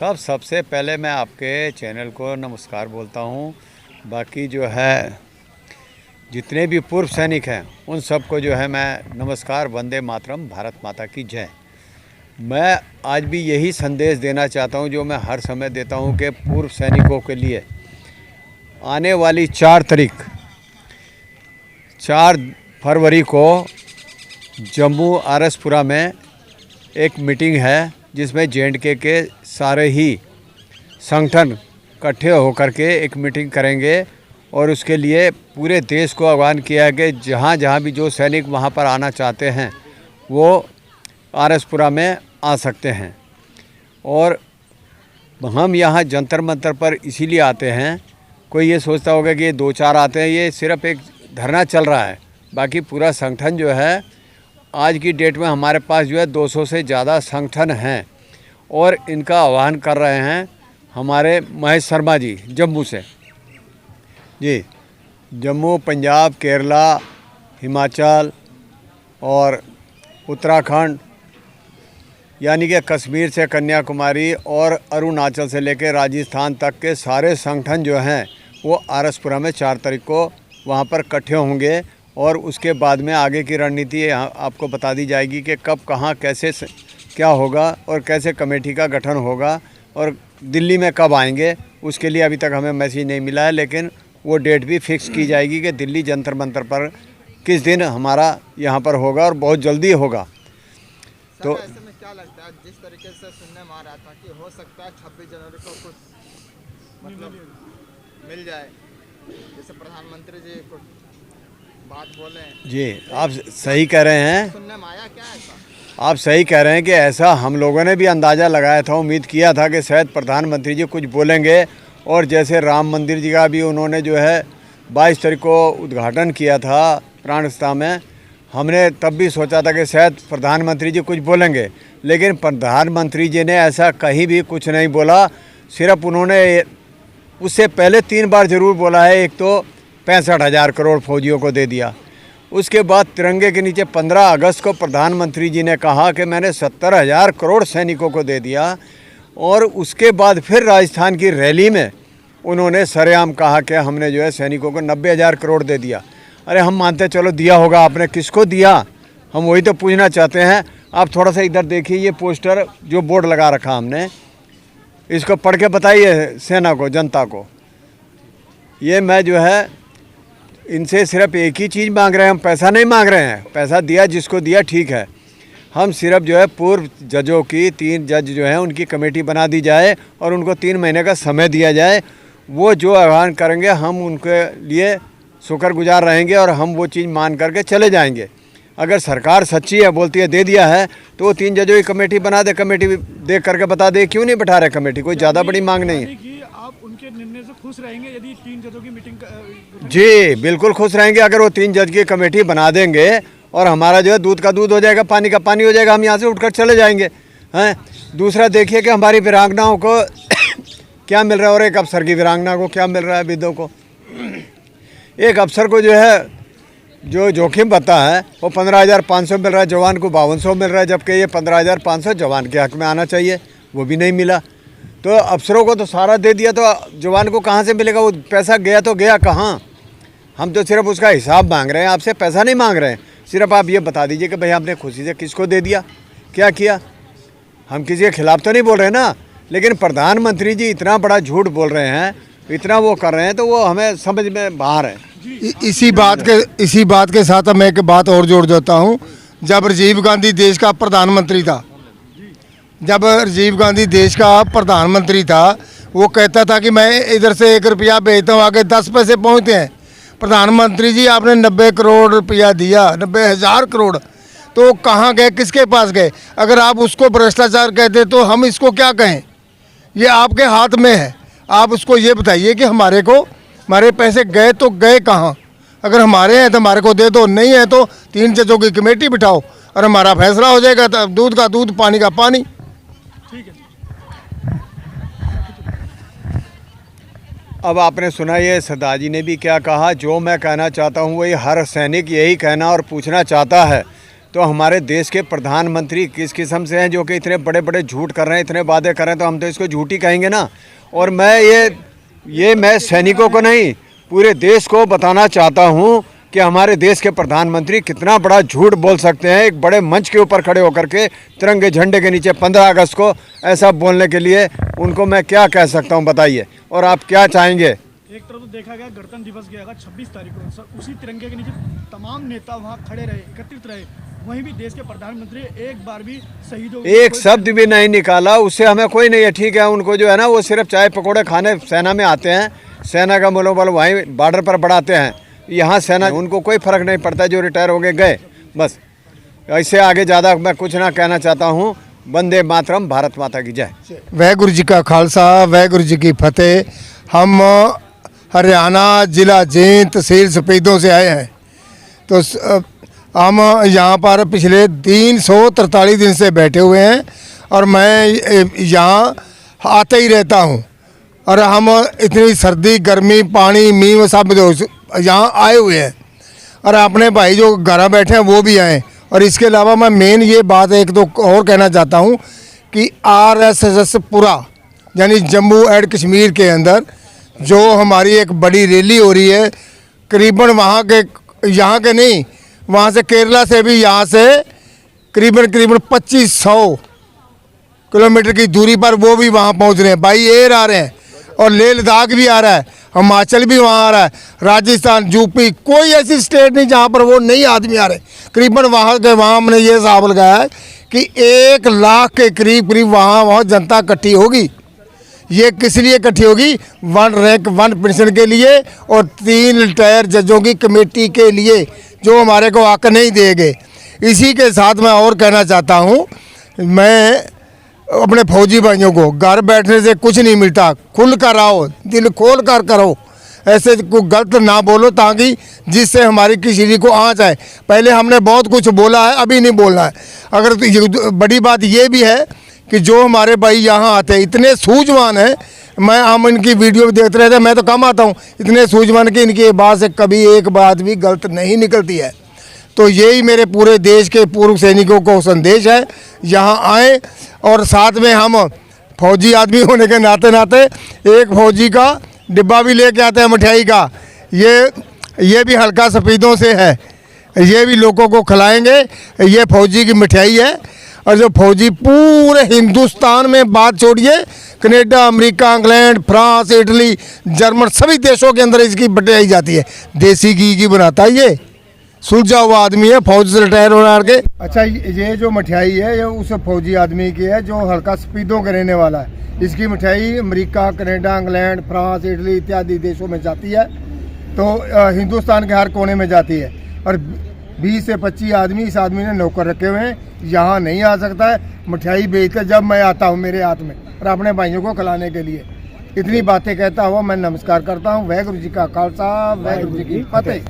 सबसे पहले मैं आपके चैनल को नमस्कार बोलता हूँ। बाकी जो है जितने भी पूर्व सैनिक हैं उन सबको जो है मैं नमस्कार, वंदे मातरम, भारत माता की जय। मैं आज भी यही संदेश देना चाहता हूँ जो मैं हर समय देता हूँ कि पूर्व सैनिकों के लिए आने वाली 4 फरवरी को जम्मू आरएसपुरा में एक मीटिंग है जिसमें जे.एंड.के के सारे ही संगठन इकट्ठे होकर के एक मीटिंग करेंगे और उसके लिए पूरे देश को आह्वान किया है कि जहाँ जहाँ भी जो सैनिक वहाँ पर आना चाहते हैं वो आरएसपुरा में आ सकते हैं। और हम यहाँ जंतर मंतर पर इसीलिए आते हैं, कोई ये सोचता होगा कि ये 2-4 आते हैं, ये सिर्फ एक धरना चल रहा है। बाकी पूरा संगठन जो है आज की डेट में हमारे पास जो है 200 से ज़्यादा संगठन हैं और इनका आह्वान कर रहे हैं हमारे महेश शर्मा जी जम्मू से। जी, जम्मू, पंजाब, केरला, हिमाचल और उत्तराखंड यानी कि कश्मीर से कन्याकुमारी और अरुणाचल से लेकर राजस्थान तक के सारे संगठन जो हैं वो आरएसपुरा में 4 तारीख को वहाँ पर इकट्ठे होंगे और उसके बाद में आगे की रणनीति आपको बता दी जाएगी कि कब, कहाँ, कैसे क्या होगा और कैसे कमेटी का गठन होगा और दिल्ली में कब आएंगे। उसके लिए अभी तक हमें मैसेज नहीं मिला है, लेकिन वो डेट भी फिक्स की जाएगी कि दिल्ली जंतर मंतर पर किस दिन हमारा यहाँ पर होगा और बहुत जल्दी होगा। तो ऐसे में क्या लगता है, जिस तरीके से सुनने में आ रहा था कि हो सकता है 26 जनवरी को कुछ मतलब मिल जाए, जैसे प्रधानमंत्री जी कुछ बात बोले। जी, आप सही कह रहे हैं, सुनने में आया क्या ऐसा? आप सही कह रहे हैं कि ऐसा हम लोगों ने भी अंदाज़ा लगाया था, उम्मीद किया था कि शायद प्रधानमंत्री जी कुछ बोलेंगे। और जैसे राम मंदिर जी का भी उन्होंने जो है 22 तारीख को उद्घाटन किया था प्राण प्रतिष्ठा में, हमने तब भी सोचा था कि शायद प्रधानमंत्री जी कुछ बोलेंगे, लेकिन प्रधानमंत्री जी ने ऐसा कहीं भी कुछ नहीं बोला। सिर्फ उन्होंने उससे पहले 3 बार ज़रूर बोला है। एक तो 65,000 करोड़ फौजियों को दे दिया, उसके बाद तिरंगे के नीचे 15 अगस्त को प्रधानमंत्री जी ने कहा कि मैंने 70,000 करोड़ सैनिकों को दे दिया। और उसके बाद फिर राजस्थान की रैली में उन्होंने सरेआम कहा कि हमने जो है सैनिकों को 90,000 करोड़ दे दिया। अरे हम मानते चलो दिया होगा, आपने किसको दिया, हम वही तो पूछना चाहते हैं। आप थोड़ा सा इधर देखिए, ये पोस्टर जो बोर्ड लगा रखा हमने, इसको पढ़ के बताइए सेना को, जनता को। ये मैं जो है इनसे सिर्फ एक ही चीज़ मांग रहे हैं, हम पैसा नहीं मांग रहे हैं। पैसा दिया जिसको दिया, ठीक है। हम सिर्फ जो है पूर्व जजों की 3 जज जो हैं उनकी कमेटी बना दी जाए और उनको 3 महीने का समय दिया जाए। वो जो आह्वान करेंगे हम उनके लिए शुक्रगुजार रहेंगे और हम वो चीज़ मान करके चले जाएंगे। अगर सरकार सच्ची है, बोलती है दे दिया है, तो वो 3 जजों की कमेटी बना दे, कमेटी देख करके बता दे। क्यों नहीं बैठा रहे कमेटी, कोई ज़्यादा बड़ी मांग नहीं है। आप उनके निर्णय से खुश रहेंगे यदि 3 जजों की मीटिंग? जी बिल्कुल खुश रहेंगे अगर वो 3 जज की कमेटी बना देंगे और हमारा जो है दूध का दूध हो जाएगा, पानी का पानी हो जाएगा, हम यहाँ से उठकर चले जाएंगे हैं। दूसरा देखिए कि हमारी वीरांगनाओं को क्या मिल रहा है और एक अफसर की वीरांगना को क्या मिल रहा है, विधवा को। एक अफसर को जो है जो जोखिम बता है वो 15,500 मिल रहा है, जवान को 5200 मिल रहा है, जबकि ये 15,500 जवान के हक में आना चाहिए, वो भी नहीं मिला। तो अफसरों को तो सारा दे दिया, तो जवान को कहाँ से मिलेगा? वो पैसा गया तो गया कहाँ? हम तो सिर्फ उसका हिसाब मांग रहे हैं, आपसे पैसा नहीं मांग रहे हैं। सिर्फ आप ये बता दीजिए कि भाई आपने खुशी से किसको दे दिया, क्या किया। हम किसी के खिलाफ तो नहीं बोल रहे ना, लेकिन प्रधानमंत्री जी इतना बड़ा झूठ बोल रहे हैं, इतना वो कर रहे हैं, तो वो हमें समझ में बाहर है। इसी बात के साथ मैं एक बात और जोड़ देता हूँ। जब राजीव गांधी देश का प्रधानमंत्री था, वो कहता था कि मैं इधर से 1 रुपया भेजता हूँ, आगे 10 पैसे पहुँचते हैं। प्रधानमंत्री जी आपने 90 करोड़ रुपया दिया, 90,000 करोड़, तो कहाँ गए, किसके पास गए? अगर आप उसको भ्रष्टाचार कहते तो हम इसको क्या कहें? ये आपके हाथ में है। आप उसको ये बताइए कि हमारे पैसे गए तो गए कहाँ? अगर हमारे हैं तो हमारे को दे दो, नहीं है तो 3 जजों की कमेटी बिठाओ और हमारा फैसला हो जाएगा। तो दूध का दूध, पानी का पानी। ठीक है। अब आपने सुना ये सरदार जी ने भी क्या कहा। जो मैं कहना चाहता हूँ वही हर सैनिक यही कहना और पूछना चाहता है तो हमारे देश के प्रधानमंत्री किस किस्म से हैं जो कि इतने बड़े बड़े झूठ कर रहे हैं, इतने वादे कर रहे हैं, तो हम तो इसको झूठ ही कहेंगे ना। और मैं सैनिकों को नहीं, पूरे देश को बताना चाहता हूँ कि हमारे देश के प्रधानमंत्री कितना बड़ा झूठ बोल सकते हैं। एक बड़े मंच के ऊपर खड़े होकर के तिरंगे झंडे के नीचे 15 अगस्त को ऐसा बोलने के लिए उनको मैं क्या कह सकता हूँ, बताइए। और आप क्या चाहेंगे? एक तरफ तो देखा गया गणतंत्र दिवस गया 26 तारीख को सर, उसी तिरंगे के नीचे तमाम नेता वहाँ खड़े रहे, एकत्रित रहे, वहीं भी देश के प्रधानमंत्री एक बार भी शहीदों एक शब्द भी नहीं निकाला। उससे हमें कोई नहीं है, ठीक है, उनको जो है ना वो सिर्फ चाय पकौड़े खाने सेना में आते हैं, सेना का मनोबल वहीं बॉर्डर पर बढ़ाते हैं। यहाँ सेना उनको कोई फर्क नहीं पड़ता, जो रिटायर हो गए गए बस। इससे आगे ज़्यादा मैं कुछ ना कहना चाहता हूँ। वंदे मातरम, भारत माता की जय। वाहेगुरु जी का खालसा, वाहेगुरु जी की फतेह। हम हरियाणा जिला जींद तहसील सफेदों से आए हैं। तो हम यहाँ पर पिछले 343 दिन से बैठे हुए हैं और मैं यहाँ आते ही रहता हूँ। और हम इतनी सर्दी गर्मी पानी मींह सब यहाँ आए हुए हैं और अपने भाई जो घर बैठे हैं वो भी आए। और इसके अलावा मैं मेन ये बात एक तो और कहना चाहता हूँ कि RSS पुरा यानी जम्मू एंड कश्मीर के अंदर जो हमारी एक बड़ी रैली हो रही है, करीबन वहाँ के नहीं, वहाँ से केरला से भी यहाँ से करीबन 2500 किलोमीटर की दूरी पर वो भी वहाँ पहुँच रहे हैं। बाई एयर आ रहे हैं और लेह लद्दाख भी आ रहा है, हिमाचल भी वहाँ आ रहा है, राजस्थान यूपी, कोई ऐसी स्टेट नहीं जहाँ पर वो नहीं आदमी आ रहे। करीबन वहाँ हमने ये हिसाब लगाया है कि 1 लाख के करीब वहाँ जनता इकट्ठी होगी। ये किस लिए इकट्ठी होगी? 1 रैंक 1 पेंशन के लिए और 3 रिटायर जजों की कमेटी के लिए, जो हमारे को हक नहीं देंगे। इसी के साथ मैं और कहना चाहता हूँ, मैं अपने फौजी भाइयों को, घर बैठने से कुछ नहीं मिलता, खुल कर आओ, दिल खोल कर करो, ऐसे कोई गलत ना बोलो ताकि जिससे हमारी किसी को आँच आए। पहले हमने बहुत कुछ बोला है, अभी नहीं बोलना है। अगर तो बड़ी बात ये भी है कि जो हमारे भाई यहाँ आते हैं इतने सूझवान हैं, हम इनकी वीडियो देखते रहते हैं, मैं तो कम आता हूँ, इतने सूझवान कि इनकी बात से कभी एक बात भी गलत नहीं निकलती है। तो यही मेरे पूरे देश के पूर्व सैनिकों को संदेश है, यहाँ आए। और साथ में हम फौजी आदमी होने के नाते एक फौजी का डिब्बा भी लेके आते हैं मिठाई का। ये भी हल्का सफेदों से है, ये भी लोगों को खिलाएंगे। ये फौजी की मिठाई है। और जो फौजी पूरे हिंदुस्तान में, बात छोड़िए, Canada, America, England, France, Italy, German, सभी देशों के अंदर इसकी मिठाई जाती है। देसी घी बनाता है, ये सुलझा हुआ आदमी है, फौज से रिटायर होना के। अच्छा, ये जो मिठाई है ये उस फौजी आदमी की है जो हल्का स्पीडों के रहने वाला है। इसकी मिठाई America, Canada, England, France, Italy इत्यादि देशों में जाती है, तो हिंदुस्तान के हर कोने में जाती है। और 20 से 25 आदमी इस आदमी ने नौकर रखे हुए हैं, यहाँ नहीं आ सकता है। मिठाई बेचकर जब मैं आता हूँ मेरे हाथ में, और अपने भाइयों को खिलाने के लिए। इतनी बातें कहता हुआ मैं नमस्कार करता हूँ। वाहेगुरु जी का खालसा, वाहेगुरु जी की फतेह।